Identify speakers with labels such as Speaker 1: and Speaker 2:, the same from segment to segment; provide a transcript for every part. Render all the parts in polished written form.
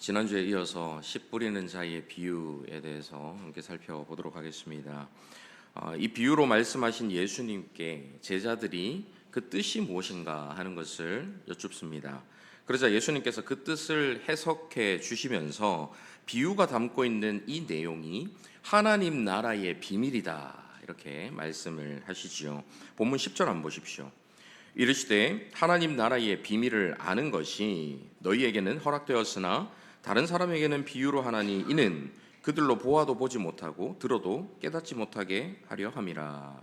Speaker 1: 지난주에 이어서 씨 뿌리는 자의 비유에 대해서 함께 살펴보도록 하겠습니다. 이 비유로 말씀하신 예수님께 제자들이 그 뜻이 무엇인가 하는 것을 여쭙습니다. 그러자 예수님께서 그 뜻을 해석해 주시면서 비유가 담고 있는 이 내용이 하나님 나라의 비밀이다, 이렇게 말씀을 하시지요. 본문 10절 한번 보십시오. 이르시되 하나님 나라의 비밀을 아는 것이 너희에게는 허락되었으나 다른 사람에게는 비유로 하나니 이는 그들로 보아도 보지 못하고 들어도 깨닫지 못하게 하려 함이라.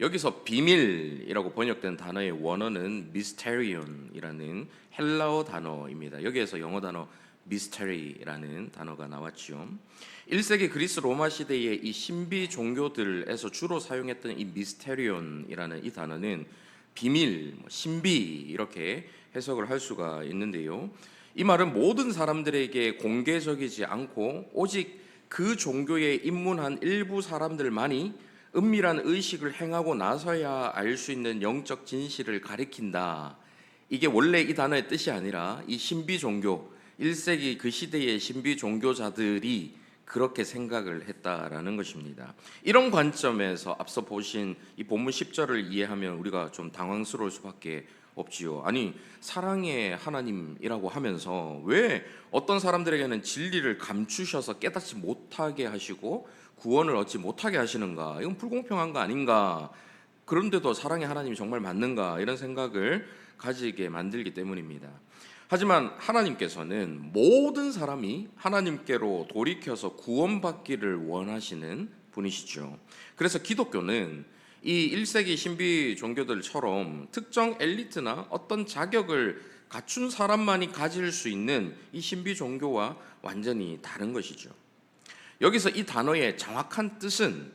Speaker 1: 여기서 비밀이라고 번역된 단어의 원어는 미스테리온이라는 헬라어 단어입니다. 여기에서 영어 단어 미스테리라는 단어가 나왔죠. 1세기 그리스 로마 시대의 이 신비 종교들에서 주로 사용했던 이 미스테리온이라는 이 단어는 비밀, 신비 이렇게 해석을 할 수가 있는데요. 이 말은 모든 사람들에게 공개적이지 않고 오직 그 종교에 입문한 일부 사람들만이 은밀한 의식을 행하고 나서야 알 수 있는 영적 진실을 가리킨다. 이게 원래 이 단어의 뜻이 아니라 이 신비 종교, 1세기 그 시대의 신비 종교자들이 그렇게 생각을 했다라는 것입니다. 이런 관점에서 앞서 보신 이 본문 10절을 이해하면 우리가 좀 당황스러울 수밖에 없지요. 아니, 사랑의 하나님이라고 하면서 왜 어떤 사람들에게는 진리를 감추셔서 깨닫지 못하게 하시고 구원을 얻지 못하게 하시는가? 이건 불공평한 거 아닌가? 그런데도 사랑의 하나님이 정말 맞는가? 이런 생각을 가지게 만들기 때문입니다. 하지만 하나님께서는 모든 사람이 하나님께로 돌이켜서 구원받기를 원하시는 분이시죠. 그래서 기독교는 이 1세기 신비 종교들처럼 특정 엘리트나 어떤 자격을 갖춘 사람만이 가질 수 있는 이 신비 종교와 완전히 다른 것이죠. 여기서 이 단어의 정확한 뜻은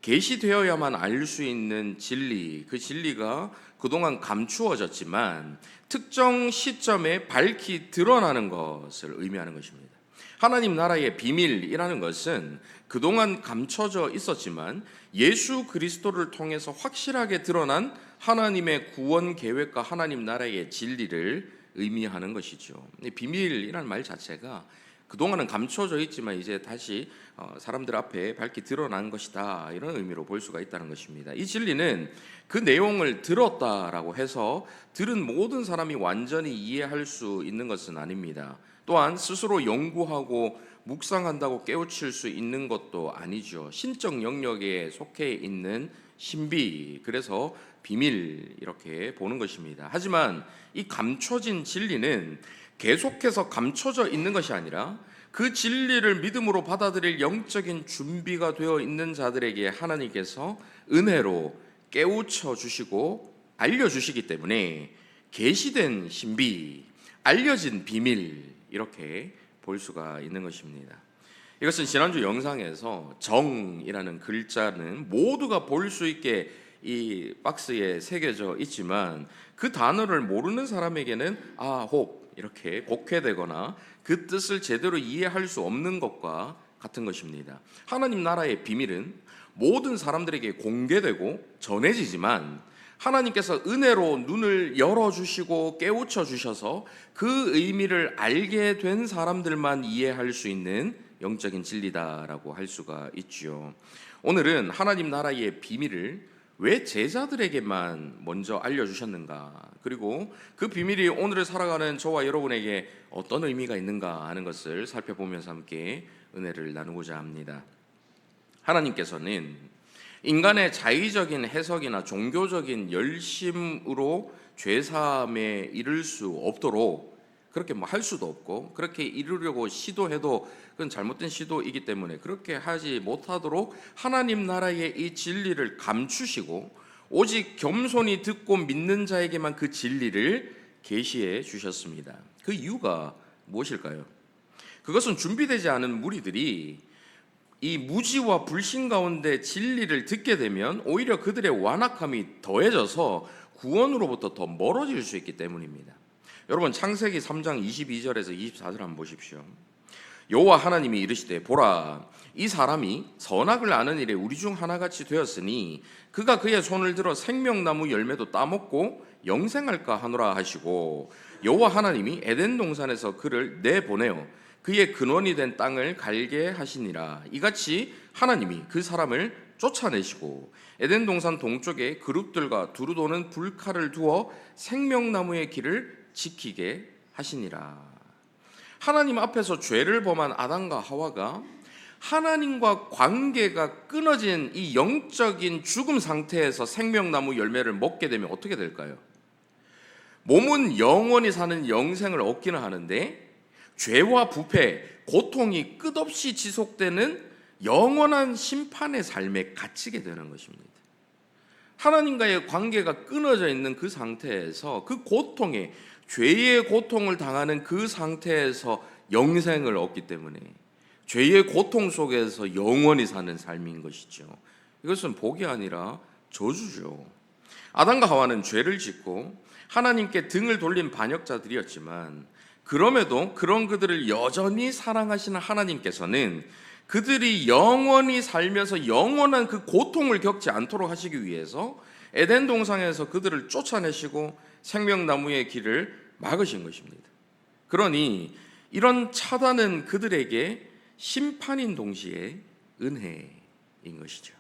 Speaker 1: 계시되어야만 알 수 있는 진리, 그 진리가 그동안 감추어졌지만 특정 시점에 밝히 드러나는 것을 의미하는 것입니다. 하나님 나라의 비밀이라는 것은 그동안 감춰져 있었지만 예수 그리스도를 통해서 확실하게 드러난 하나님의 구원 계획과 하나님 나라의 진리를 의미하는 것이죠. 비밀이라는 말 자체가 그동안은 감춰져 있지만 이제 다시 사람들 앞에 밝히 드러난 것이다, 이런 의미로 볼 수가 있다는 것입니다. 이 진리는 그 내용을 들었다라고 해서 들은 모든 사람이 완전히 이해할 수 있는 것은 아닙니다. 또한 스스로 연구하고 묵상한다고 깨우칠 수 있는 것도 아니죠. 신적 영역에 속해 있는 신비, 그래서 비밀 이렇게 보는 것입니다. 하지만 이 감춰진 진리는 계속해서 감춰져 있는 것이 아니라 그 진리를 믿음으로 받아들일 영적인 준비가 되어 있는 자들에게 하나님께서 은혜로 깨우쳐 주시고 알려주시기 때문에 계시된 신비, 알려진 비밀, 이렇게 볼 수가 있는 것입니다. 이것은 지난주 영상에서 정이라는 글자는 모두가 볼 수 있게 이 박스에 새겨져 있지만 그 단어를 모르는 사람에게는 혹 이렇게 곡해되거나 그 뜻을 제대로 이해할 수 없는 것과 같은 것입니다. 하나님 나라의 비밀은 모든 사람들에게 공개되고 전해지지만 하나님께서 은혜로 눈을 열어주시고 깨우쳐 주셔서 그 의미를 알게 된 사람들만 이해할 수 있는 영적인 진리다라고 할 수가 있죠. 오늘은 하나님 나라의 비밀을 왜 제자들에게만 먼저 알려주셨는가, 그리고 그 비밀이 오늘을 살아가는 저와 여러분에게 어떤 의미가 있는가 하는 것을 살펴보면서 함께 은혜를 나누고자 합니다. 하나님께서는 인간의 자의적인 해석이나 종교적인 열심으로 죄사함에 이를 수 없도록 그렇게 할 수도 없고, 그렇게 이루려고 시도해도 그건 잘못된 시도이기 때문에 그렇게 하지 못하도록 하나님 나라의 이 진리를 감추시고 오직 겸손히 듣고 믿는 자에게만 그 진리를 계시해 주셨습니다. 그 이유가 무엇일까요? 그것은 준비되지 않은 무리들이 이 무지와 불신 가운데 진리를 듣게 되면 오히려 그들의 완악함이 더해져서 구원으로부터 더 멀어질 수 있기 때문입니다. 여러분, 창세기 3장 22절에서 24절 한번 보십시오. 여호와 하나님이 이르시되 보라 이 사람이 선악을 아는 일에 우리 중 하나같이 되었으니 그가 그의 손을 들어 생명나무 열매도 따먹고 영생할까 하노라 하시고 여호와 하나님이 에덴 동산에서 그를 내보내어 그의 근원이 된 땅을 갈게 하시니라. 이같이 하나님이 그 사람을 쫓아내시고 에덴 동산 동쪽에 그룹들과 두루 도는 불칼을 두어 생명나무의 길을 지키게 하시니라. 하나님 앞에서 죄를 범한 아담과 하와가 하나님과 관계가 끊어진 이 영적인 죽음 상태에서 생명나무 열매를 먹게 되면 어떻게 될까요? 몸은 영원히 사는 영생을 얻기는 하는데 죄와 부패, 고통이 끝없이 지속되는 영원한 심판의 삶에 갇히게 되는 것입니다. 하나님과의 관계가 끊어져 있는 그 상태에서 그 고통에 죄의 고통을 당하는 그 상태에서 영생을 얻기 때문에 죄의 고통 속에서 영원히 사는 삶인 것이죠. 이것은 복이 아니라 저주죠. 아담과 하와는 죄를 짓고 하나님께 등을 돌린 반역자들이었지만 그럼에도 그런 그들을 여전히 사랑하시는 하나님께서는 그들이 영원히 살면서 영원한 그 고통을 겪지 않도록 하시기 위해서 에덴 동산에서 그들을 쫓아내시고 생명나무의 길을 막으신 것입니다. 그러니 이런 차단은 그들에게 심판인 동시에 은혜인 것이죠.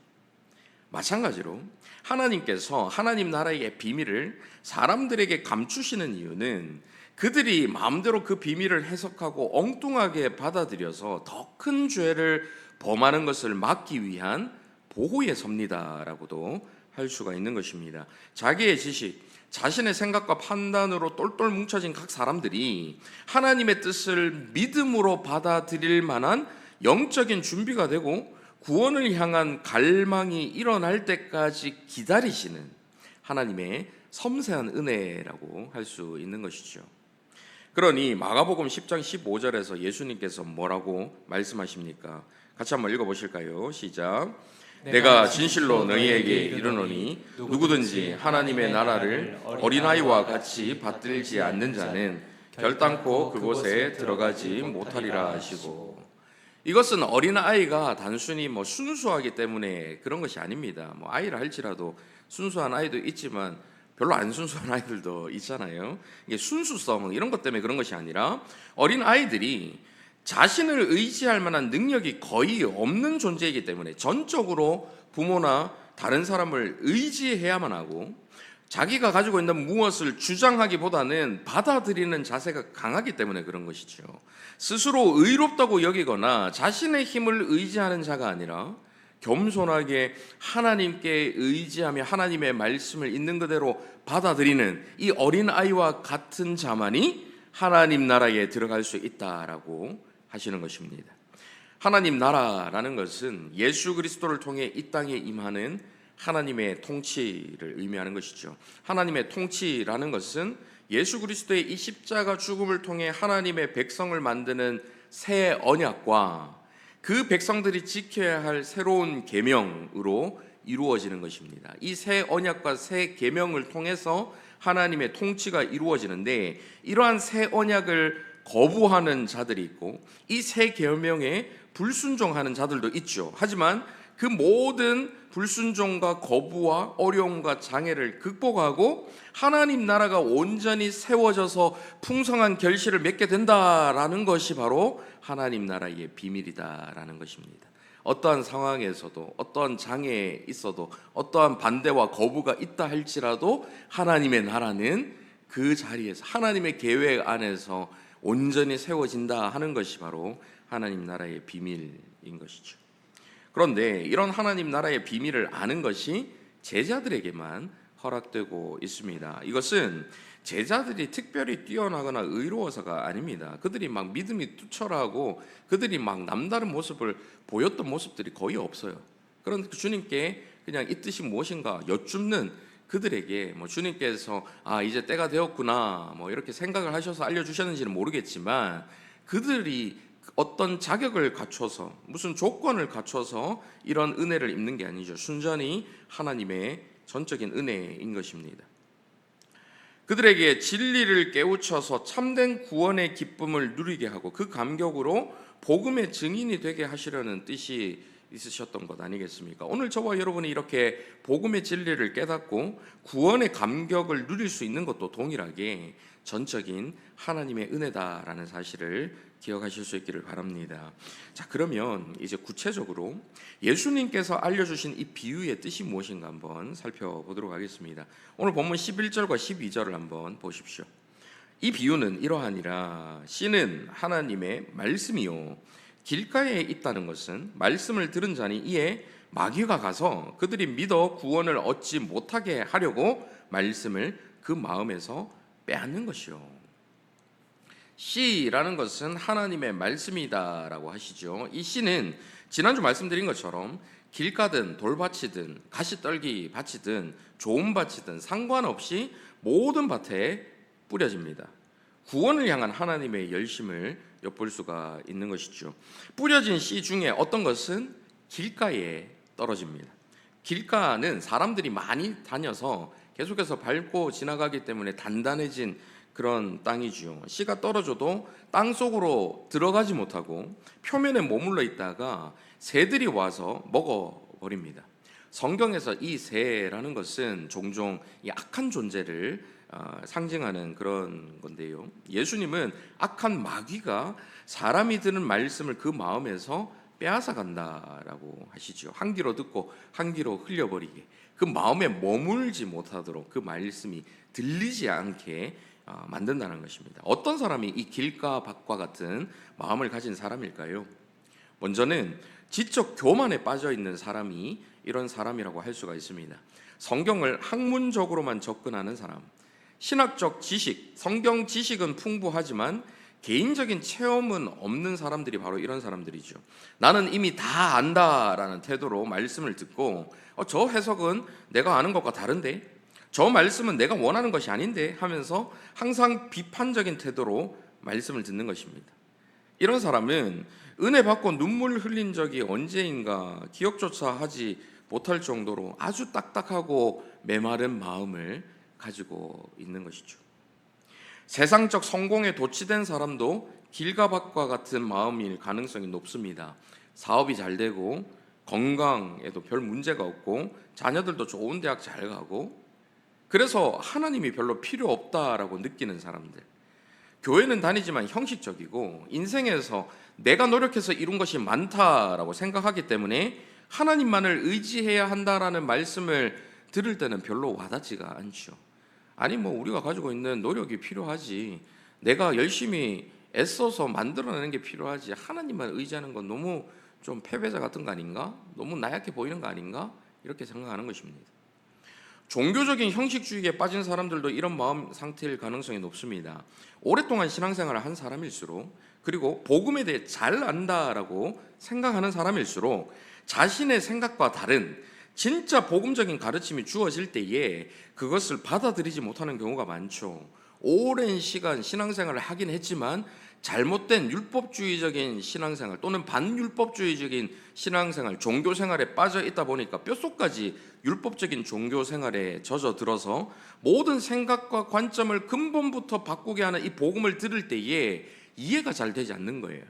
Speaker 1: 마찬가지로 하나님께서 하나님 나라의 비밀을 사람들에게 감추시는 이유는 그들이 마음대로 그 비밀을 해석하고 엉뚱하게 받아들여서 더 큰 죄를 범하는 것을 막기 위한 보호의 섭니다라고도 할 수가 있는 것입니다. 자기의 지식, 자신의 생각과 판단으로 똘똘 뭉쳐진 각 사람들이 하나님의 뜻을 믿음으로 받아들일 만한 영적인 준비가 되고 구원을 향한 갈망이 일어날 때까지 기다리시는 하나님의 섬세한 은혜라고 할 수 있는 것이죠. 그러니 마가복음 10장 15절에서 예수님께서 뭐라고 말씀하십니까? 같이 한번 읽어보실까요? 시작. 내가 진실로 너희에게 이르노니 누구든지 하나님의 나라를 어린아이와 같이 받들지 않는 자는 결단코 그곳에 들어가지 못하리라 하시고, 이것은 어린아이가 단순히 순수하기 때문에 그런 것이 아닙니다. 아이를 할지라도 순수한 아이도 있지만 별로 안 순수한 아이들도 있잖아요. 이게 순수성 이런 것 때문에 그런 것이 아니라 어린 아이들이 자신을 의지할 만한 능력이 거의 없는 존재이기 때문에 전적으로 부모나 다른 사람을 의지해야만 하고 자기가 가지고 있는 무엇을 주장하기보다는 받아들이는 자세가 강하기 때문에 그런 것이죠. 스스로 의롭다고 여기거나 자신의 힘을 의지하는 자가 아니라 겸손하게 하나님께 의지하며 하나님의 말씀을 있는 그대로 받아들이는 이 어린아이와 같은 자만이 하나님 나라에 들어갈 수 있다라고 하시는 것입니다. 하나님 나라라는 것은 예수 그리스도를 통해 이 땅에 임하는 하나님의 통치를 의미하는 것이죠. 하나님의 통치라는 것은 예수 그리스도의 이 십자가 죽음을 통해 하나님의 백성을 만드는 새 언약과 그 백성들이 지켜야 할 새로운 계명으로 이루어지는 것입니다. 이 새 언약과 새 계명을 통해서 하나님의 통치가 이루어지는데 이러한 새 언약을 거부하는 자들이 있고 이 새 계명에 불순종하는 자들도 있죠. 하지만 그 모든 불순종과 거부와 어려움과 장애를 극복하고 하나님 나라가 온전히 세워져서 풍성한 결실을 맺게 된다라는 것이 바로 하나님 나라의 비밀이다라는 것입니다. 어떠한 상황에서도 어떠한 장애에 있어도 어떠한 반대와 거부가 있다 할지라도 하나님의 나라는 그 자리에서 하나님의 계획 안에서 온전히 세워진다 하는 것이 바로 하나님 나라의 비밀인 것이죠. 그런데 이런 하나님 나라의 비밀을 아는 것이 제자들에게만 허락되고 있습니다. 이것은 제자들이 특별히 뛰어나거나 의로워서가 아닙니다. 그들이 믿음이 투철하고 그들이 남다른 모습을 보였던 모습들이 거의 없어요. 그런데 주님께 그냥 이 뜻이 무엇인가 여쭙는 그들에게 주님께서 이제 때가 되었구나 이렇게 생각을 하셔서 알려주셨는지는 모르겠지만 그들이 어떤 자격을 갖춰서 무슨 조건을 갖춰서 이런 은혜를 입는 게 아니죠. 순전히 하나님의 전적인 은혜인 것입니다. 그들에게 진리를 깨우쳐서 참된 구원의 기쁨을 누리게 하고 그 감격으로 복음의 증인이 되게 하시려는 뜻이 있으셨던 것 아니겠습니까? 오늘 저와 여러분이 이렇게 복음의 진리를 깨닫고 구원의 감격을 누릴 수 있는 것도 동일하게 전적인 하나님의 은혜다라는 사실을 기억하실 수 있기를 바랍니다. 자, 그러면 이제 구체적으로 예수님께서 알려주신 이 비유의 뜻이 무엇인가 한번 살펴보도록 하겠습니다. 오늘 본문 11절과 12절을 한번 보십시오. 이 비유는 이러하니라. 씨는 하나님의 말씀이요 길가에 있다는 것은 말씀을 들은 자니 이에 마귀가 가서 그들이 믿어 구원을 얻지 못하게 하려고 말씀을 그 마음에서 빼앗는 것이요. 씨라는 것은 하나님의 말씀이다라고 하시죠. 이 씨는 지난주 말씀드린 것처럼 길가든 돌밭이든 가시떨기 밭이든 좋은 밭이든 상관없이 모든 밭에 뿌려집니다. 구원을 향한 하나님의 열심을 엿볼 수가 있는 것이죠. 뿌려진 씨 중에 어떤 것은 길가에 떨어집니다. 길가는 사람들이 많이 다녀서 계속해서 밟고 지나가기 때문에 단단해진 그런 땅이죠. 씨가 떨어져도 땅 속으로 들어가지 못하고 표면에 머물러 있다가 새들이 와서 먹어버립니다. 성경에서 이 새라는 것은 종종 이 악한 존재를 상징하는 그런 건데요. 예수님은 악한 마귀가 사람이 듣는 말씀을 그 마음에서 빼앗아 간다라고 하시죠. 한 귀로 듣고 한 귀로 흘려버리게, 그 마음에 머물지 못하도록 그 말씀이 들리지 않게 만든다는 것입니다. 어떤 사람이 이 길가 밭과 같은 마음을 가진 사람일까요? 먼저는 지적 교만에 빠져 있는 사람이 이런 사람이라고 할 수가 있습니다. 성경을 학문적으로만 접근하는 사람, 신학적 지식, 성경 지식은 풍부하지만 개인적인 체험은 없는 사람들이 바로 이런 사람들이죠. 나는 이미 다 안다라는 태도로 말씀을 듣고 저 해석은 내가 아는 것과 다른데, 저 말씀은 내가 원하는 것이 아닌데 하면서 항상 비판적인 태도로 말씀을 듣는 것입니다. 이런 사람은 은혜 받고 눈물 흘린 적이 언제인가 기억조차 하지 못할 정도로 아주 딱딱하고 메마른 마음을 가지고 있는 것이죠. 세상적 성공에 도취된 사람도 길가 밭과 같은 마음일 가능성이 높습니다. 사업이 잘 되고 건강에도 별 문제가 없고 자녀들도 좋은 대학 잘 가고, 그래서 하나님이 별로 필요 없다라고 느끼는 사람들, 교회는 다니지만 형식적이고 인생에서 내가 노력해서 이룬 것이 많다라고 생각하기 때문에 하나님만을 의지해야 한다라는 말씀을 들을 때는 별로 와닿지가 않죠. 아니 우리가 가지고 있는 노력이 필요하지, 내가 열심히 애써서 만들어내는 게 필요하지, 하나님만 의지하는 건 너무 좀 패배자 같은 거 아닌가? 너무 나약해 보이는 거 아닌가? 이렇게 생각하는 것입니다. 종교적인 형식주의에 빠진 사람들도 이런 마음 상태일 가능성이 높습니다. 오랫동안 신앙생활을 한 사람일수록, 그리고 복음에 대해 잘 안다라고 생각하는 사람일수록 자신의 생각과 다른 진짜 복음적인 가르침이 주어질 때에 그것을 받아들이지 못하는 경우가 많죠. 오랜 시간 신앙생활을 하긴 했지만 잘못된 율법주의적인 신앙생활 또는 반율법주의적인 신앙생활, 종교생활에 빠져 있다 보니까 뼛속까지 율법적인 종교생활에 젖어들어서 모든 생각과 관점을 근본부터 바꾸게 하는 이 복음을 들을 때에 이해가 잘 되지 않는 거예요.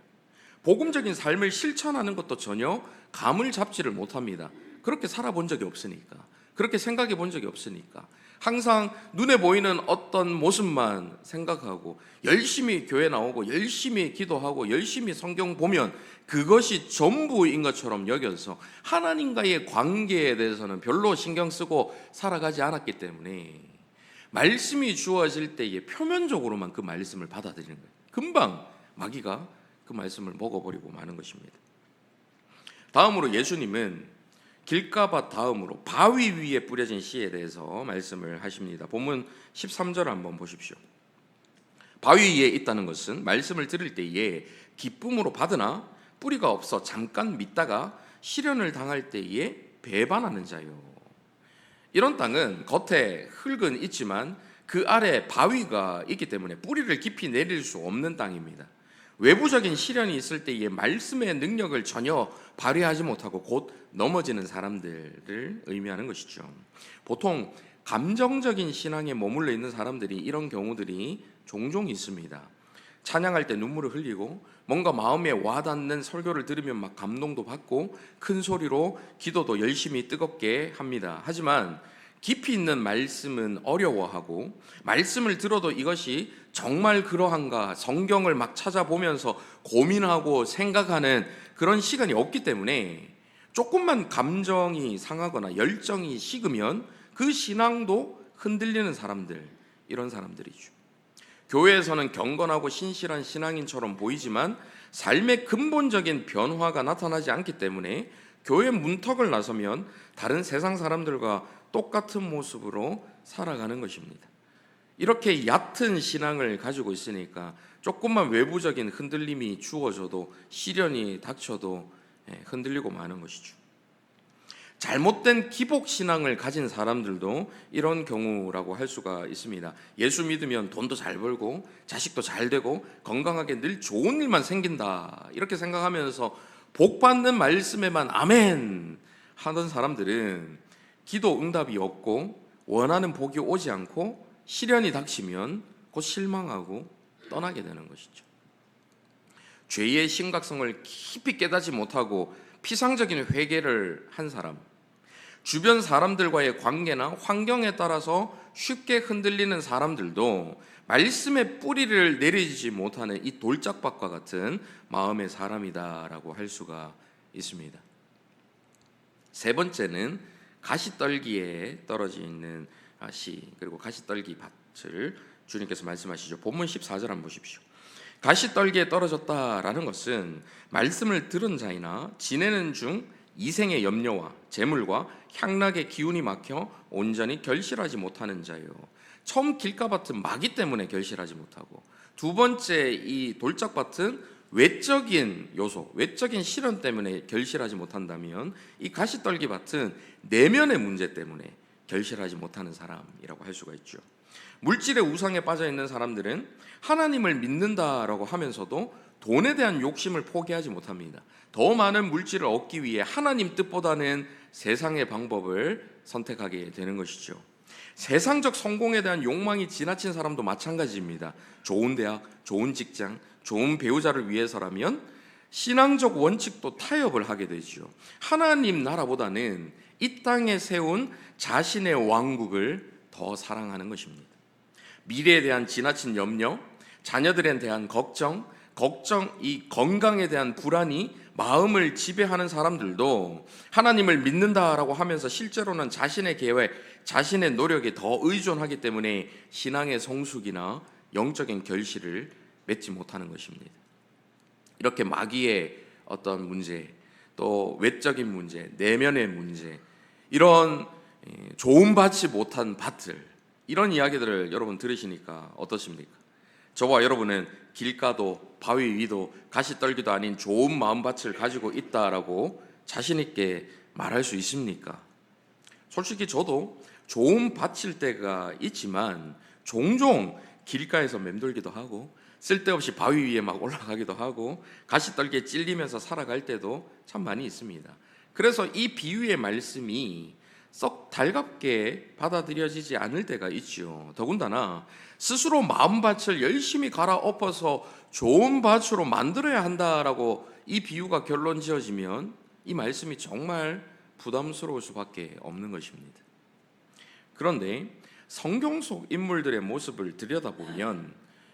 Speaker 1: 복음적인 삶을 실천하는 것도 전혀 감을 잡지를 못합니다. 그렇게 살아본 적이 없으니까, 그렇게 생각해 본 적이 없으니까 항상 눈에 보이는 어떤 모습만 생각하고 열심히 교회 나오고 열심히 기도하고 열심히 성경 보면 그것이 전부인 것처럼 여겨서 하나님과의 관계에 대해서는 별로 신경 쓰고 살아가지 않았기 때문에 말씀이 주어질 때에 표면적으로만 그 말씀을 받아들이는 거예요. 금방 마귀가 그 말씀을 먹어버리고 마는 것입니다. 다음으로 예수님은 길가밭 다음으로 바위 위에 뿌려진 씨에 대해서 말씀을 하십니다. 본문 13절 한번 보십시오. 바위 위에 있다는 것은 말씀을 들을 때에 기쁨으로 받으나 뿌리가 없어 잠깐 믿다가 시련을 당할 때에 배반하는 자요. 이런 땅은 겉에 흙은 있지만 그 아래 바위가 있기 때문에 뿌리를 깊이 내릴 수 없는 땅입니다. 외부적인 시련이 있을 때에 말씀의 능력을 전혀 발휘하지 못하고 곧 넘어지는 사람들을 의미하는 것이죠. 보통 감정적인 신앙에 머물러 있는 사람들이 이런 경우들이 종종 있습니다. 찬양할 때 눈물을 흘리고 뭔가 마음에 와닿는 설교를 들으면 막 감동도 받고 큰 소리로 기도도 열심히 뜨겁게 합니다. 하지만 깊이 있는 말씀은 어려워하고, 말씀을 들어도 이것이 정말 그러한가 성경을 막 찾아보면서 고민하고 생각하는 그런 시간이 없기 때문에 조금만 감정이 상하거나 열정이 식으면 그 신앙도 흔들리는 사람들, 이런 사람들이죠. 교회에서는 경건하고 신실한 신앙인처럼 보이지만 삶의 근본적인 변화가 나타나지 않기 때문에 교회 문턱을 나서면 다른 세상 사람들과 똑같은 모습으로 살아가는 것입니다. 이렇게 얕은 신앙을 가지고 있으니까 조금만 외부적인 흔들림이 주어져도, 시련이 닥쳐도 흔들리고 마는 것이죠. 잘못된 기복 신앙을 가진 사람들도 이런 경우라고 할 수가 있습니다. 예수 믿으면 돈도 잘 벌고 자식도 잘 되고 건강하게 늘 좋은 일만 생긴다, 이렇게 생각하면서 복 받는 말씀에만 아멘 하던 사람들은 기도 응답이 없고 원하는 복이 오지 않고 시련이 닥치면 곧 실망하고 떠나게 되는 것이죠. 죄의 심각성을 깊이 깨닫지 못하고 피상적인 회개를 한 사람, 주변 사람들과의 관계나 환경에 따라서 쉽게 흔들리는 사람들도 말씀의 뿌리를 내리지 못하는 이 돌짝밭과 같은 마음의 사람이다라고 할 수가 있습니다. 세 번째는 가시떨기에 떨어져 있는 씨, 그리고 가시떨기 밭을 주님께서 말씀하시죠. 본문 14절 한번 보십시오. 가시떨기에 떨어졌다라는 것은 말씀을 들은 자이나 지내는 중 이생의 염려와 재물과 향락의 기운이 막혀 온전히 결실하지 못하는 자요. 처음 길가밭은 마귀 때문에 결실하지 못하고, 두 번째 이 돌짝밭은 외적인 요소, 외적인 시련 때문에 결실하지 못한다면, 이 가시떨기 밭은 내면의 문제 때문에 결실하지 못하는 사람이라고 할 수가 있죠. 물질의 우상에 빠져 있는 사람들은 하나님을 믿는다라고 하면서도 돈에 대한 욕심을 포기하지 못합니다. 더 많은 물질을 얻기 위해 하나님 뜻보다는 세상의 방법을 선택하게 되는 것이죠. 세상적 성공에 대한 욕망이 지나친 사람도 마찬가지입니다. 좋은 대학, 좋은 직장, 좋은 배우자를 위해서라면 신앙적 원칙도 타협을 하게 되죠. 하나님 나라보다는 이 땅에 세운 자신의 왕국을 더 사랑하는 것입니다. 미래에 대한 지나친 염려, 자녀들에 대한 걱정, 이 건강에 대한 불안이 마음을 지배하는 사람들도 하나님을 믿는다라고 하면서 실제로는 자신의 계획, 자신의 노력에 더 의존하기 때문에 신앙의 성숙이나 영적인 결실을 맺지 못하는 것입니다. 이렇게 마귀의 어떤 문제, 또 외적인 문제, 내면의 문제, 이런 좋은 받지 못한 밭을, 이런 이야기들을 여러분 들으시니까 어떠십니까? 저와 여러분은 길가도 바위 위도 가시떨기도 아닌 좋은 마음밭을 가지고 있다라고 자신 있게 말할 수 있습니까? 솔직히 저도 좋은 밭일 때가 있지만 종종 길가에서 맴돌기도 하고 쓸데없이 바위 위에 막 올라가기도 하고 가시떨기에 찔리면서 살아갈 때도 참 많이 있습니다. 그래서 이 비유의 말씀이 썩 달갑게 받아들여지지 않을 때가 있죠. 더군다나 스스로 마음밭을 열심히 갈아엎어서 좋은 밭으로 만들어야 한다라고 이 비유가 결론 지어지면 이 말씀이 정말 부담스러울 수밖에 없는 것입니다. 그런데 성경 속 인물들의 모습을 들여다보면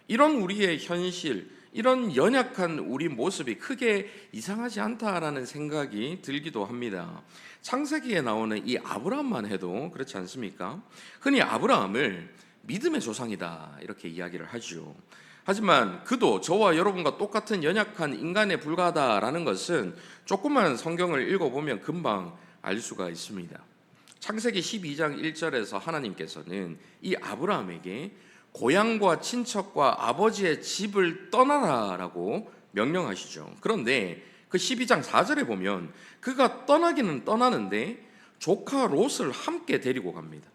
Speaker 1: 이런 우리의 현실, 이런 연약한 우리 모습이 크게 이상하지 않다라는 생각이 들기도 합니다. 창세기에 나오는 이 아브라함만 해도 그렇지 않습니까? 흔히 아브라함을 믿음의 조상이다 이렇게 이야기를 하죠. 하지만 그도 저와 여러분과 똑같은 연약한 인간에 불과하다라는 것은 조금만 성경을 읽어보면 금방 알 수가 있습니다. 창세기 12장 1절에서 하나님께서는 이 아브라함에게 고향과 친척과 아버지의 집을 떠나라라고 명령하시죠. 그런데 그 12장 4절에 보면 그가 떠나기는 떠나는데 조카 롯을 함께 데리고 갑니다.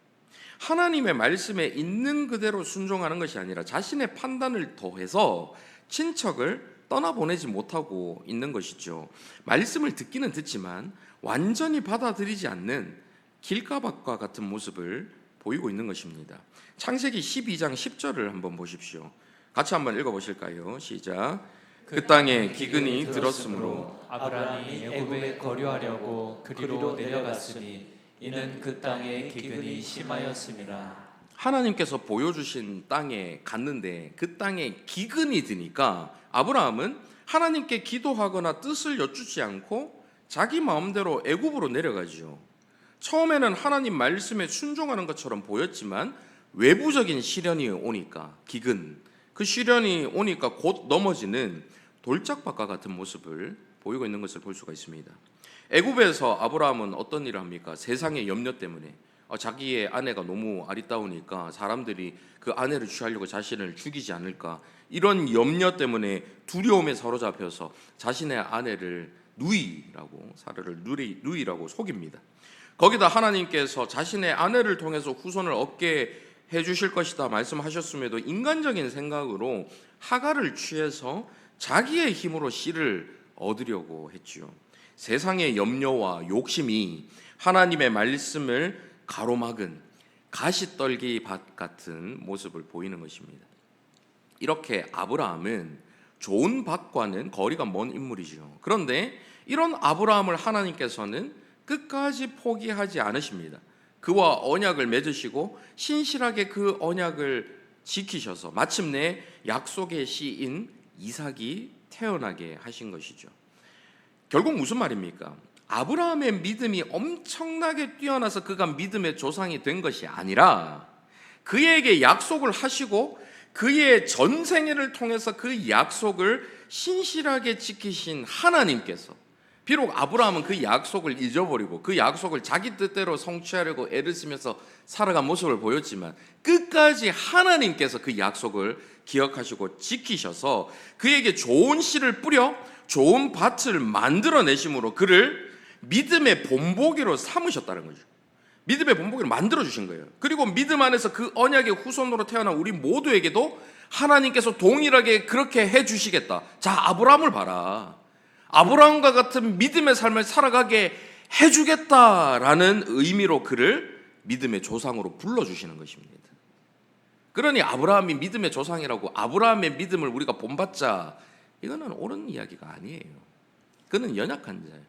Speaker 1: 하나님의 말씀에 있는 그대로 순종하는 것이 아니라 자신의 판단을 더해서 친척을 떠나보내지 못하고 있는 것이죠. 말씀을 듣기는 듣지만 완전히 받아들이지 않는 길가밭과 같은 모습을 보이고 있는 것입니다. 창세기 12장 10절을 한번 보십시오. 같이 한번 읽어보실까요? 시작. 그 땅에 기근이 들었으므로
Speaker 2: 아브라함이 애굽에 거류하려고 그리로 내려갔으니 이는 그 땅에 기근이 심하였음이라.
Speaker 1: 하나님께서 보여주신 땅에 갔는데 그 땅에 기근이 드니까 아브라함은 하나님께 기도하거나 뜻을 여쭈지 않고 자기 마음대로 애굽으로 내려가죠. 처음에는 하나님 말씀에 순종하는 것처럼 보였지만 외부적인 시련이 오니까 기근, 그 시련이 오니까 곧 넘어지는 돌짝밭과 같은 모습을 보이고 있는 것을 볼 수가 있습니다. 애굽에서 아브라함은 어떤 일을 합니까? 세상의 염려 때문에 자기의 아내가 너무 아리따우니까 사람들이 그 아내를 취하려고 자신을 죽이지 않을까, 이런 염려 때문에 두려움에 사로잡혀서 자신의 아내를 사라를 누이라고 속입니다. 거기다 하나님께서 자신의 아내를 통해서 후손을 얻게 해주실 것이다 말씀하셨음에도 인간적인 생각으로 하갈을 취해서 자기의 힘으로 씨를 얻으려고 했지요. 세상의 염려와 욕심이 하나님의 말씀을 가로막은 가시떨기 밭 같은 모습을 보이는 것입니다. 이렇게 아브라함은 좋은 밭과는 거리가 먼 인물이죠. 그런데 이런 아브라함을 하나님께서는 끝까지 포기하지 않으십니다. 그와 언약을 맺으시고 신실하게 그 언약을 지키셔서 마침내 약속의 씨인 이삭이 태어나게 하신 것이죠. 결국 무슨 말입니까? 아브라함의 믿음이 엄청나게 뛰어나서 그가 믿음의 조상이 된 것이 아니라 그에게 약속을 하시고 그의 전생애를 통해서 그 약속을 신실하게 지키신 하나님께서, 비록 아브라함은 그 약속을 잊어버리고 그 약속을 자기 뜻대로 성취하려고 애를 쓰면서 살아간 모습을 보였지만 끝까지 하나님께서 그 약속을 기억하시고 지키셔서 그에게 좋은 씨를 뿌려 좋은 밭을 만들어내심으로 그를 믿음의 본보기로 삼으셨다는 거죠. 믿음의 본보기로 만들어주신 거예요. 그리고 믿음 안에서 그 언약의 후손으로 태어난 우리 모두에게도 하나님께서 동일하게 그렇게 해주시겠다. 자, 아브라함을 봐라. 아브라함과 같은 믿음의 삶을 살아가게 해주겠다라는 의미로 그를 믿음의 조상으로 불러주시는 것입니다. 그러니 아브라함이 믿음의 조상이라고 아브라함의 믿음을 우리가 본받자, 이거는 옳은 이야기가 아니에요. 그는 연약한 자예요.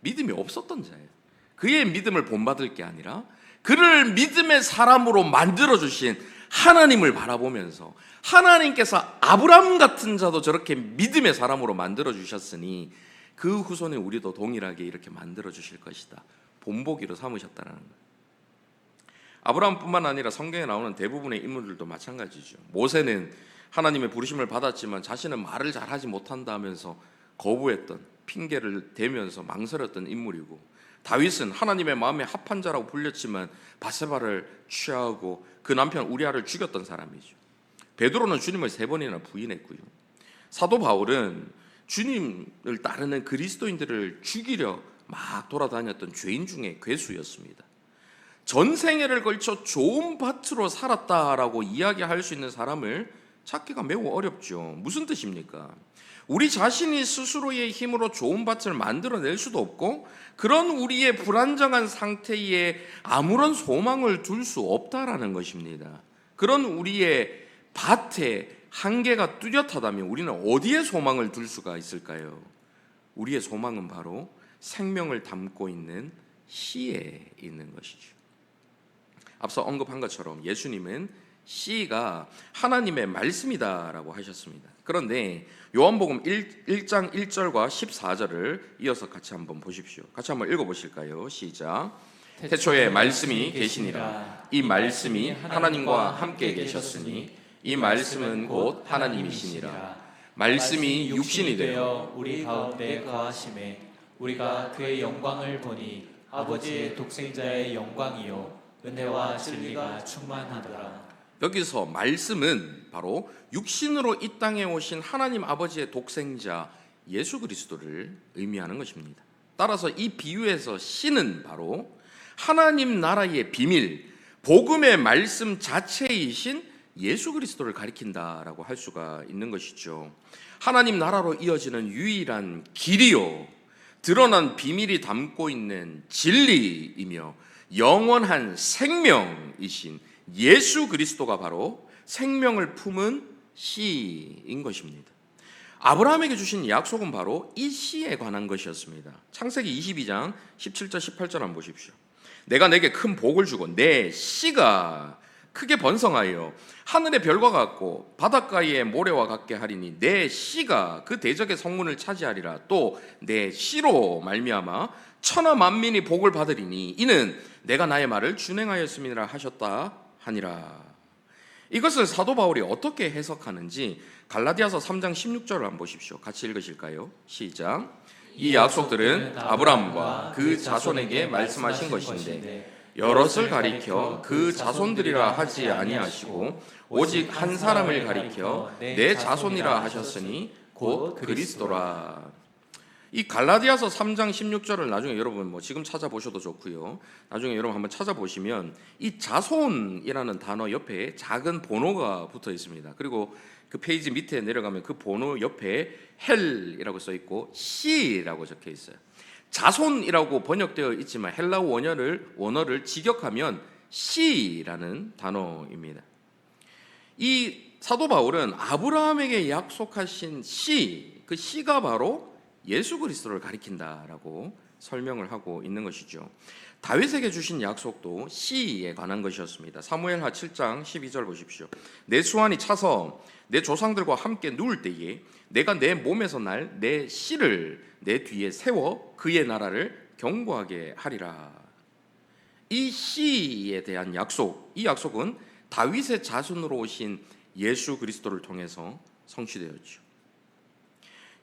Speaker 1: 믿음이 없었던 자예요. 그의 믿음을 본받을 게 아니라 그를 믿음의 사람으로 만들어주신 하나님을 바라보면서 하나님께서 아브라함 같은 자도 저렇게 믿음의 사람으로 만들어주셨으니 그 후손에 우리도 동일하게 이렇게 만들어주실 것이다, 본보기로 삼으셨다는 거예요. 아브라함뿐만 아니라 성경에 나오는 대부분의 인물들도 마찬가지죠. 모세는 하나님의 부르심을 받았지만 자신은 말을 잘하지 못한다 하면서 거부했던, 핑계를 대면서 망설였던 인물이고, 다윗은 하나님의 마음에 합한 자라고 불렸지만 바세바를 취하고 그 남편 우리아를 죽였던 사람이죠. 베드로는 주님을 3번이나 부인했고요. 사도 바울은 주님을 따르는 그리스도인들을 죽이려 막 돌아다녔던 죄인 중에 괴수였습니다. 전생애를 걸쳐 좋은 밭으로 살았다라고 이야기할 수 있는 사람을 찾기가 매우 어렵죠. 무슨 뜻입니까? 우리 자신이 스스로의 힘으로 좋은 밭을 만들어낼 수도 없고 그런 우리의 불안정한 상태에 아무런 소망을 둘 수 없다라는 것입니다. 그런 우리의 밭에 한계가 뚜렷하다면 우리는 어디에 소망을 둘 수가 있을까요? 우리의 소망은 바로 생명을 담고 있는 씨에 있는 것이죠. 앞서 언급한 것처럼 예수님은 씨가 하나님의 말씀이다라고 하셨습니다. 그런데 요한복음 1장 1절과 14절을 이어서 같이 한번 보십시오. 같이 한번 읽어보실까요? 시작. 태초에 말씀이 계시니라. 이 말씀이 하나님과 함께 계셨으니 이 말씀은 곧 하나님이시니라. 말씀이 육신이 되어
Speaker 2: 우리 가운데 거하심에 우리가 그의 영광을 보니 아버지의 독생자의 영광이요 은혜와 진리가 충만하더라.
Speaker 1: 여기서 말씀은 바로 육신으로 이 땅에 오신 하나님 아버지의 독생자 예수 그리스도를 의미하는 것입니다. 따라서 이 비유에서 씨는 바로 하나님 나라의 비밀, 복음의 말씀 자체이신 예수 그리스도를 가리킨다라고 할 수가 있는 것이죠. 하나님 나라로 이어지는 유일한 길이요, 드러난 비밀이 담고 있는 진리이며 영원한 생명이신 예수 그리스도가 바로 생명을 품은 씨인 것입니다. 아브라함에게 주신 약속은 바로 이 씨에 관한 것이었습니다. 창세기 22장 17절 18절 한번 보십시오. 내가 내게 큰 복을 주고 내 씨가 크게 번성하여 하늘의 별과 같고 바닷가의 모래와 같게 하리니 내 씨가 그 대적의 성문을 차지하리라. 또 내 씨로 말미암아 천하 만민이 복을 받으리니 이는 내가 나의 말을 준행하였음이라 하셨다 하니라. 이것을 사도 바울이 어떻게 해석하는지 갈라디아서 3장 16절을 한번 보십시오. 같이 읽으실까요? 시작. 이 약속들은 아브라함과 그 자손에게 말씀하신 것인데 여럿을 가리켜 그 자손들이라 하지 아니하시고 오직 한 사람을 가리켜 내 자손이라 하셨으니 곧 그리스도라. 이 갈라디아서 3장 16절을 나중에 여러분 지금 찾아보셔도 좋고요. 나중에 여러분 한번 찾아보시면 이 자손이라는 단어 옆에 작은 번호가 붙어 있습니다. 그리고 그 페이지 밑에 내려가면 그 번호 옆에 헬이라고 써 있고 씨라고 적혀 있어요. 자손이라고 번역되어 있지만 헬라어 원어를 직역하면 씨라는 단어입니다. 이 사도 바울은 아브라함에게 약속하신 씨, 그 씨가 바로 예수 그리스도를 가리킨다라고 설명을 하고 있는 것이죠. 다윗에게 주신 약속도 씨에 관한 것이었습니다. 사무엘하 7장 12절 보십시오. 내 수완이 차서 내 조상들과 함께 누울 때에 내가 내 몸에서 날 내 씨를 내 뒤에 세워 그의 나라를 견고하게 하리라. 이 씨에 대한 약속, 이 약속은 다윗의 자손으로 오신 예수 그리스도를 통해서 성취되었죠.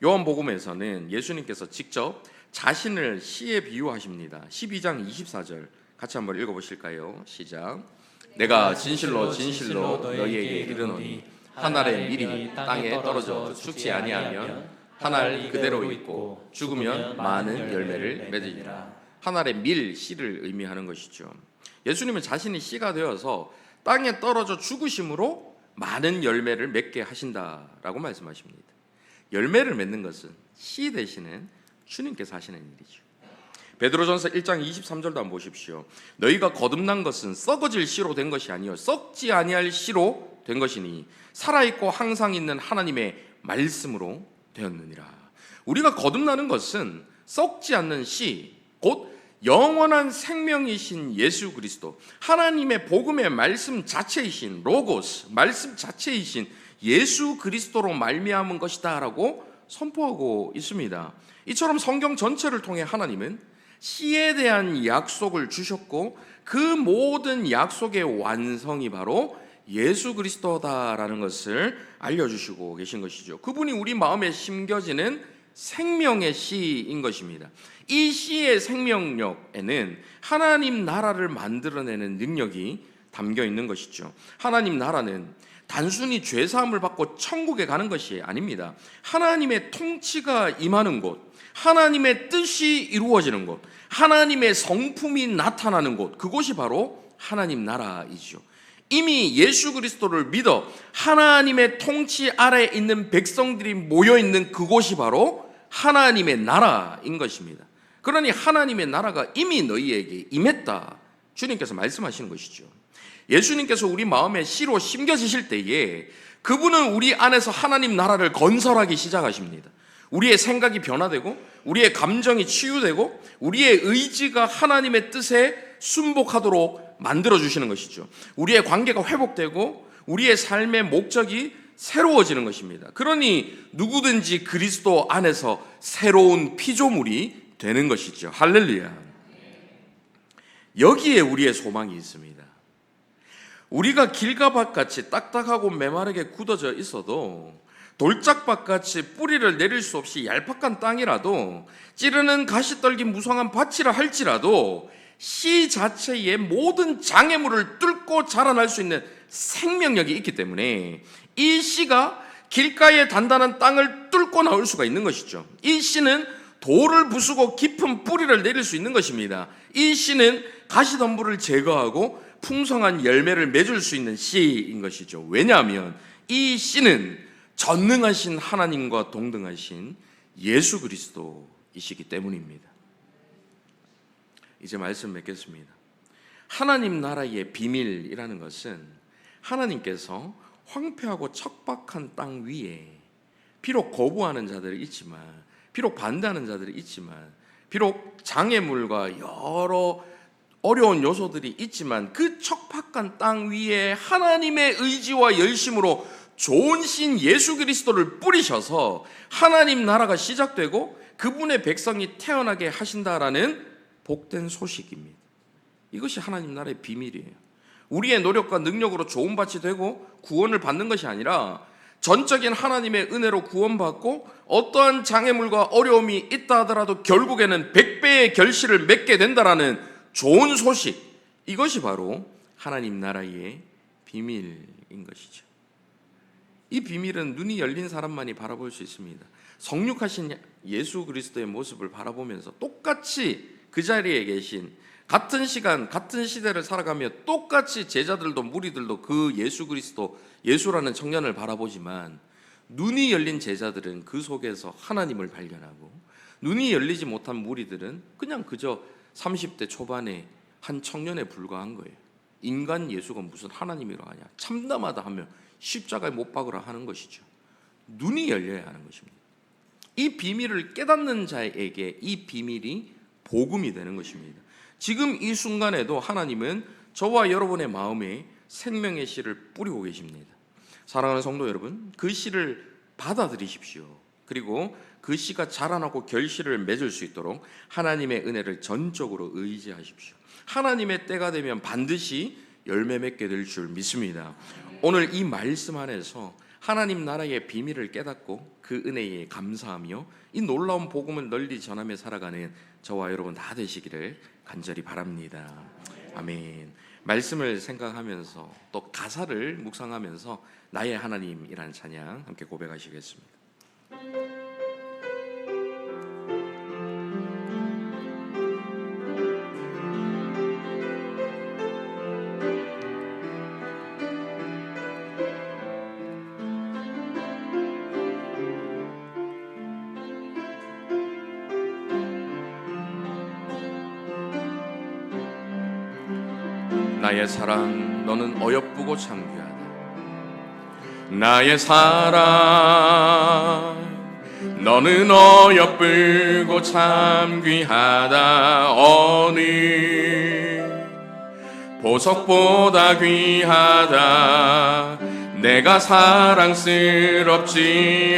Speaker 1: 요한복음에서는 예수님께서 직접 자신을 씨에 비유하십니다. 12장 24절 같이 한번 읽어보실까요? 시작. 내가 진실로 진실로 너희에게 이르노니 한 알의 밀이 땅에 떨어져 죽지 아니하면 한 알 그대로 있고 죽으면 많은 열매를 맺으리라. 한 알의 밀, 씨를 의미하는 것이죠. 예수님은 자신이 씨가 되어서 땅에 떨어져 죽으심으로 많은 열매를 맺게 하신다라고 말씀하십니다. 열매를 맺는 것은 씨 되시는 주님께서 하시는 일이죠. 베드로전서 1장 23절도 한번 보십시오. 너희가 거듭난 것은 썩어질 씨로 된 것이 아니요 썩지 아니할 씨로 된 것이니 살아있고 항상 있는 하나님의 말씀으로 되었느니라. 우리가 거듭나는 것은 썩지 않는 씨, 곧 영원한 생명이신 예수 그리스도, 하나님의 복음의 말씀 자체이신 로고스, 말씀 자체이신 예수 그리스도로 말미암은 것이다 라고 선포하고 있습니다. 이처럼 성경 전체를 통해 하나님은 씨에 대한 약속을 주셨고 그 모든 약속의 완성이 바로 예수 그리스도다라는 것을 알려주시고 계신 것이죠. 그분이 우리 마음에 심겨지는 생명의 씨인 것입니다. 이 씨의 생명력에는 하나님 나라를 만들어내는 능력이 담겨 있는 것이죠. 하나님 나라는 단순히 죄사함을 받고 천국에 가는 것이 아닙니다. 하나님의 통치가 임하는 곳, 하나님의 뜻이 이루어지는 곳, 하나님의 성품이 나타나는 곳, 그곳이 바로 하나님 나라이죠. 이미 예수 그리스도를 믿어 하나님의 통치 아래에 있는 백성들이 모여있는 그곳이 바로 하나님의 나라인 것입니다. 그러니 하나님의 나라가 이미 너희에게 임했다, 주님께서 말씀하시는 것이죠. 예수님께서 우리 마음에 씨로 심겨지실 때에 그분은 우리 안에서 하나님 나라를 건설하기 시작하십니다. 우리의 생각이 변화되고 우리의 감정이 치유되고 우리의 의지가 하나님의 뜻에 순복하도록 만들어주시는 것이죠. 우리의 관계가 회복되고 우리의 삶의 목적이 새로워지는 것입니다. 그러니 누구든지 그리스도 안에서 새로운 피조물이 되는 것이죠. 할렐루야. 여기에 우리의 소망이 있습니다. 우리가 길가밭같이 딱딱하고 메마르게 굳어져 있어도 돌짝밭같이 뿌리를 내릴 수 없이 얄팍한 땅이라도 찌르는 가시떨기 무성한 밭이라 할지라도 씨 자체의 모든 장애물을 뚫고 자라날 수 있는 생명력이 있기 때문에 이 씨가 길가의 단단한 땅을 뚫고 나올 수가 있는 것이죠. 이 씨는 돌을 부수고 깊은 뿌리를 내릴 수 있는 것입니다. 이 씨는 가시덤불을 제거하고 풍성한 열매를 맺을 수 있는 씨인 것이죠. 왜냐하면 이 씨는 전능하신 하나님과 동등하신 예수 그리스도이시기 때문입니다. 이제 말씀 맺겠습니다. 하나님 나라의 비밀이라는 것은 하나님께서 황폐하고 척박한 땅 위에 비록 거부하는 자들이 있지만, 비록 반대하는 자들이 있지만, 비록 장애물과 여러 어려운 요소들이 있지만 그 척박한 땅 위에 하나님의 의지와 열심으로 좋은 신 예수 그리스도를 뿌리셔서 하나님 나라가 시작되고 그분의 백성이 태어나게 하신다라는 복된 소식입니다. 이것이 하나님 나라의 비밀이에요. 우리의 노력과 능력으로 좋은 밭이 되고 구원을 받는 것이 아니라 전적인 하나님의 은혜로 구원받고 어떠한 장애물과 어려움이 있다 하더라도 결국에는 100배의 결실을 맺게 된다라는 좋은 소식, 이것이 바로 하나님 나라의 비밀인 것이죠. 이 비밀은 눈이 열린 사람만이 바라볼 수 있습니다. 성육하신 예수 그리스도의 모습을 바라보면서 똑같이 그 자리에 계신, 같은 시간 같은 시대를 살아가며 똑같이 제자들도 무리들도 그 예수 그리스도, 예수라는 청년을 바라보지만 눈이 열린 제자들은 그 속에서 하나님을 발견하고, 눈이 열리지 못한 무리들은 그냥 그저 30대 초반의 한 청년에 불과한 거예요. 인간 예수가 무슨 하나님이라 하냐, 참담하다 하며 십자가에 못 박으라 하는 것이죠. 눈이 열려야 하는 것입니다. 이 비밀을 깨닫는 자에게 이 비밀이 복음이 되는 것입니다. 지금 이 순간에도 하나님은 저와 여러분의 마음에 생명의 씨를 뿌리고 계십니다. 사랑하는 성도 여러분, 그 씨를 받아들이십시오. 그리고 그 씨가 자라나고 결실을 맺을 수 있도록 하나님의 은혜를 전적으로 의지하십시오. 하나님의 때가 되면 반드시 열매 맺게 될 줄 믿습니다. 오늘 이 말씀 안에서 하나님 나라의 비밀을 깨닫고 그 은혜에 감사하며 이 놀라운 복음을 널리 전하며 살아가는 저와 여러분 다 되시기를 간절히 바랍니다. 아멘. 말씀을 생각하면서 또 가사를 묵상하면서 나의 하나님이라는 찬양 함께 고백하시겠습니다. 나의 사랑 너는 어여쁘고 참귀하다. 나의 사랑 너는 어여쁘고 참귀하다. 어느 보석보다 귀하다. 내가 사랑스럽지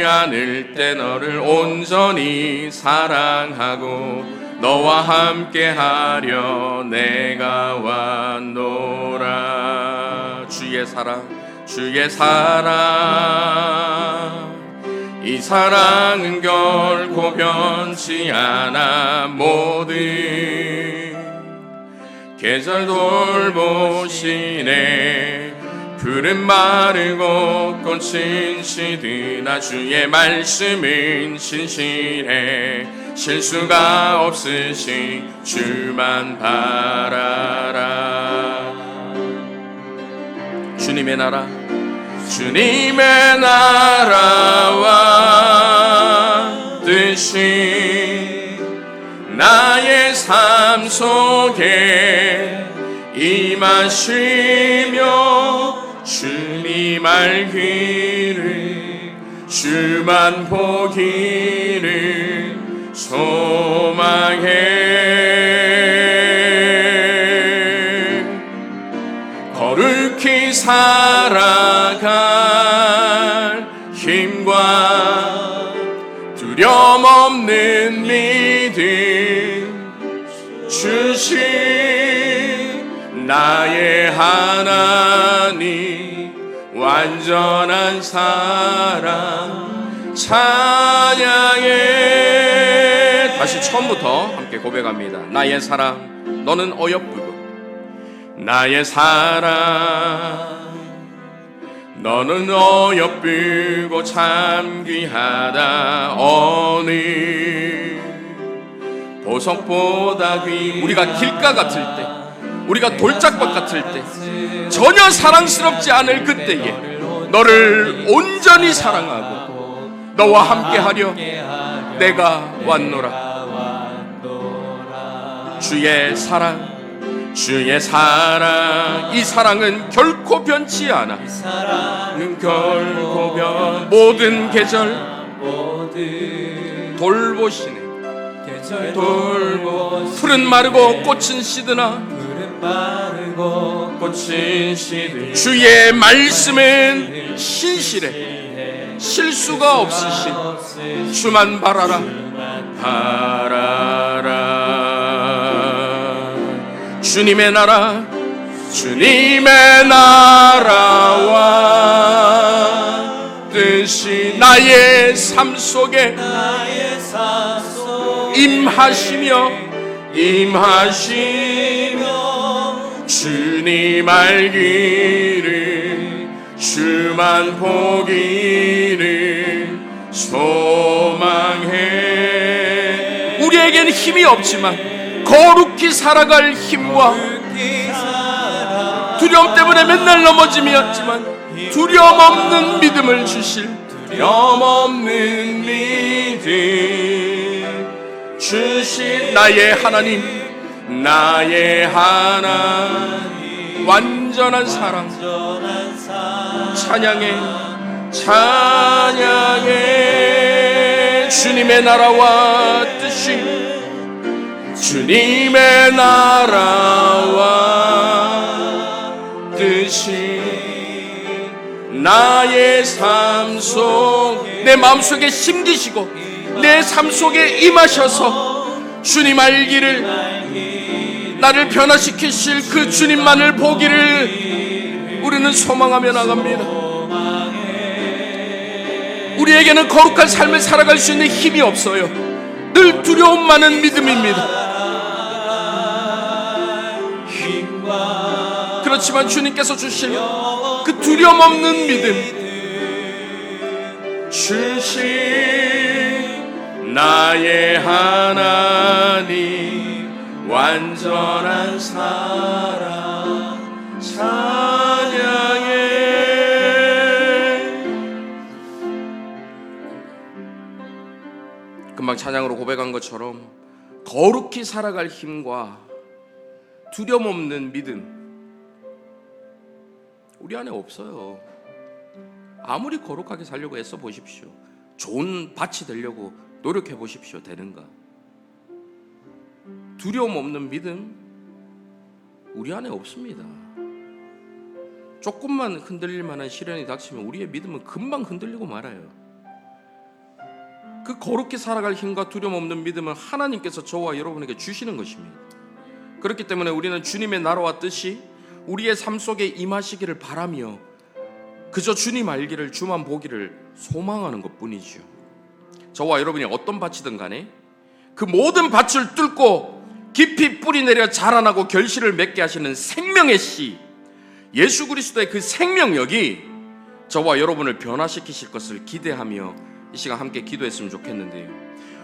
Speaker 1: 않을 때 너를 온전히 사랑하고 너와 함께하려 내가 왔노라. 주의 사랑, 주의 사랑, 이 사랑은 결코 변치 않아. 모든 계절 돌보시네. 푸른 마르고 꽃은 시드나 주의 말씀은 신실해. 실수가 없으신 주만 바라라. 주님의 나라, 주님의 나라와 뜻이 나의 삶 속에 임하시며 주님 알기를 주만 보기를 소망해. 거룩히 살아갈 힘과 두려움 없는 믿음 주신 나의 하나님 완전한 사랑 찬양해. 다시 처음부터 함께 고백합니다. 나의 사랑 너는 어여쁘고, 나의 사랑 너는 어여쁘고 참 귀하다. 어느 보석보다 귀하다. 우리가 길가 같을 때, 우리가 돌짝밭 같을 때, 전혀 사랑스럽지 않을 그때에 너를 온전히 사랑하고 너와 함께하려 내가 왔노라. 주의 사랑, 주의 사랑, 이 사랑은 결코 변치 않아.
Speaker 2: 이 사랑은
Speaker 1: 결코 모든 계절
Speaker 2: 모든
Speaker 1: 돌보시네.
Speaker 2: 계절
Speaker 1: 풀은 마르고 꽃은 시드나
Speaker 2: 푸른 마르고
Speaker 1: 꽃은 시드. 주의 말씀은 신실해. 실수가 없으신 주만 바라라. 주님의 나라, 주님의 나라와 뜻이 나의 삶 속에 임하시며 주님 알기를, 주만 보기를 소망해. 우리에겐 힘이 없지만 거룩히 살아갈 힘과 두려움 때문에 맨날 넘어짐이었지만 두려움 없는 믿음을 주실, 두려움 없는 믿음 주신 나의 하나님, 나의 하나님, 완전한 사랑 찬양해, 찬양해. 주님의 나라와 뜻이, 주님의 나라와 뜻이 나의 삶 속, 내 마음속에 심기시고 내 삶 속에 임하셔서 주님 알기를, 나를 변화시키실 그 주님만을 보기를 우리는 소망하며 나갑니다. 우리에게는 거룩한 삶을 살아갈 수 있는 힘이 없어요. 늘 두려움 많은 믿음입니다. 그렇지만 주님께서 주실 그 두려움 없는 믿음 주신 나의 하나님, 완전한 사랑 찬양해. 금방 찬양으로 고백한 것처럼 거룩히 살아갈 힘과 두려움 없는 믿음 우리 안에 없어요. 아무리 거룩하게 살려고 애써 보십시오. 좋은 밭이 되려고 노력해 보십시오. 되는가? 두려움 없는 믿음 우리 안에 없습니다. 조금만 흔들릴 만한 시련이 닥치면 우리의 믿음은 금방 흔들리고 말아요. 그 거룩히 살아갈 힘과 두려움 없는 믿음은 하나님께서 저와 여러분에게 주시는 것입니다. 그렇기 때문에 우리는 주님의 나라와 뜻이 우리의 삶 속에 임하시기를 바라며 그저 주님 알기를, 주만 보기를 소망하는 것뿐이죠. 저와 여러분이 어떤 밭이든 간에 그 모든 밭을 뚫고 깊이 뿌리 내려 자라나고 결실을 맺게 하시는 생명의 씨, 예수 그리스도의 그 생명력이 저와 여러분을 변화시키실 것을 기대하며 이 시간 함께 기도했으면 좋겠는데요.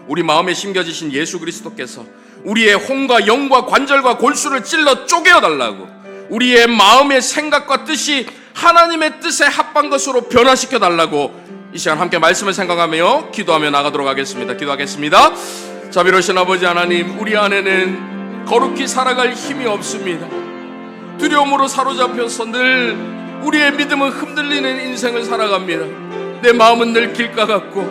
Speaker 1: 우리 마음에 심겨지신 예수 그리스도께서 우리의 혼과 영과 관절과 골수를 찔러 쪼개어달라고, 우리의 마음의 생각과 뜻이 하나님의 뜻에 합한 것으로 변화시켜 달라고 이 시간 함께 말씀을 생각하며 기도하며 나가도록 하겠습니다. 기도하겠습니다. 자비로우신 아버지 하나님, 우리 안에는 거룩히 살아갈 힘이 없습니다. 두려움으로 사로잡혀서 늘 우리의 믿음은 흔들리는 인생을 살아갑니다. 내 마음은 늘 길가 같고,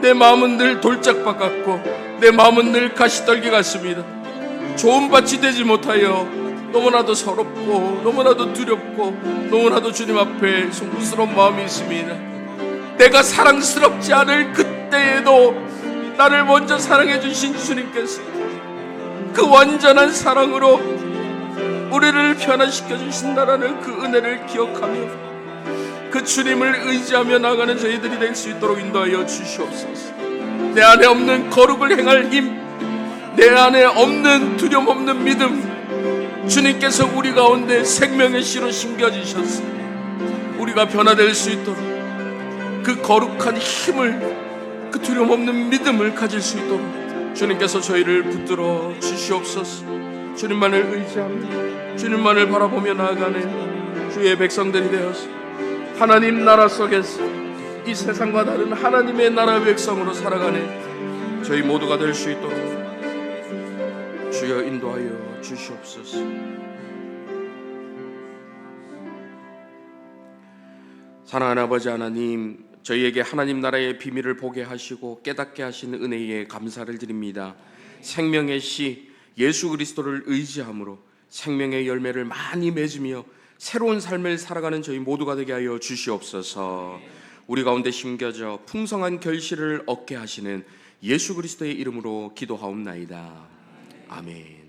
Speaker 1: 내 마음은 늘 돌짝밭 같고, 내 마음은 늘 가시떨기 같습니다. 좋은 밭이 되지 못하여 너무나도 서럽고 너무나도 두렵고 너무나도 주님 앞에 송구스러운 마음이 있습니다. 내가 사랑스럽지 않을 그때에도 나를 먼저 사랑해 주신 주님께서 그 완전한 사랑으로 우리를 변화시켜 주신다라는 그 은혜를 기억하며 그 주님을 의지하며 나가는 저희들이 될 수 있도록 인도하여 주시옵소서. 내 안에 없는 거룩을 행할 힘, 내 안에 없는 두려움 없는 믿음, 주님께서 우리 가운데 생명의 씨로 심겨지셔서 우리가 변화될 수 있도록 그 거룩한 힘을, 그 두려움 없는 믿음을 가질 수 있도록 주님께서 저희를 붙들어 주시옵소서. 주님만을 의지하며 주님만을 바라보며 나아가는 주의 백성들이 되어서 하나님 나라 속에서 이 세상과 다른 하나님의 나라 백성으로 살아가는 저희 모두가 될 수 있도록 주여 인도하여 주시옵소서. 사랑하는 아버지 하나님, 저희에게 하나님 나라의 비밀을 보게 하시고 깨닫게 하신 은혜에 감사를 드립니다. 생명의 씨 예수 그리스도를 의지함으로 생명의 열매를 많이 맺으며 새로운 삶을 살아가는 저희 모두가 되게 하여 주시옵소서. 우리 가운데 심겨져 풍성한 결실을 얻게 하시는 예수 그리스도의 이름으로 기도하옵나이다. 아멘.